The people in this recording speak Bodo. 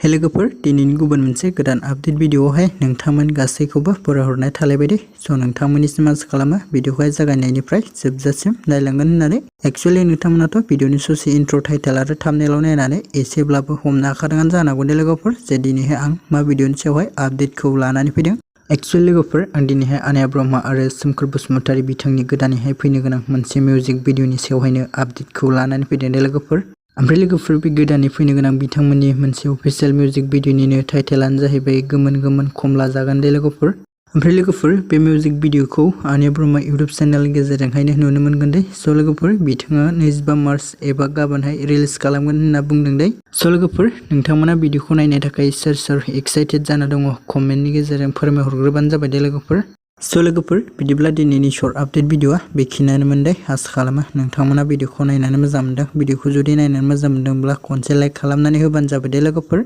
हे लोगोफोर दिनैनि गुबुन मोनसे गोदान आपडेट भिडिअआवहाय नोंथांमोन गासैखौबो बरायहरनाय थालायबाय दे। स' नोंथांमोननिसिम आसा खालामो भिडिअखौहाय जागायनायनिफ्राय जोबजासिम नायलांगोन होननानै। एक्चुअली नोंथांमोनाथ' भिडिअनि ससे इन्ट्र' टाइटेल आरो थाम्बनेलाव नायनानै एसेब्लाबो हमनो हाखादोंआनो जानांगौ दे लोगोफोर जे दिनैहाय आं मा भिडिअनि सायावहाय आपडेटखौ लानानै फैदों। एक्चुअली लोगोफोर आं दिनैहाय आनाया ब्रह्म आरो सोमखोर बसुमतारी बिथांनि गोदानैहाय फैनो गोनां मोनसे मिउजिक भिडिअनि सायावहायनो आपडेटखौ लानानै फैदों दे लोगोफोर। ओमफ्राय लोगोफोर बे गोदानै फैनो गोनां बिथांमोननि मोनसे अफिशियेल मिउजिक भिडिअनिनो टाइटेलानो जाहैबाय गोमोन गोमोन खमला जागोन दे लोगोफोर। ओमफ्राय लोगोफोर बे मिउजिक भिडिअखौ आनाया ब्रह्म इउट्युब चेनेलनि गेजेरजोंहायनो नुनो मोनगोन दे। स' लोगोफोर बिथाङा 25 मार्च एबा गाबोनहाय रिलिज खालामगोन होनना बुंदों दे। स' लोगोफोर नोंथांमोना भिडिअखौ नायनो थाखाय सोर एक्साइटेड जाना दङ कमेन्टनि गेजेरजों फोरमायहरग्रोबानो जाबाय दे लोगोफोर। स' लोगोफोर बिदिब्ला दिनैनि शर्ट आपडेट भिडिअआ बेखिनियानो मोनदे। आसा खालामो नोंथांमोना भिडिअखौ नायनानै मोजां मोनदों। भिडिअखौ जुदि नायनानै मोजां मोनदोंब्ला खनसे लाइक खालामनानै होबानो जाबाय दे लोगोफोर।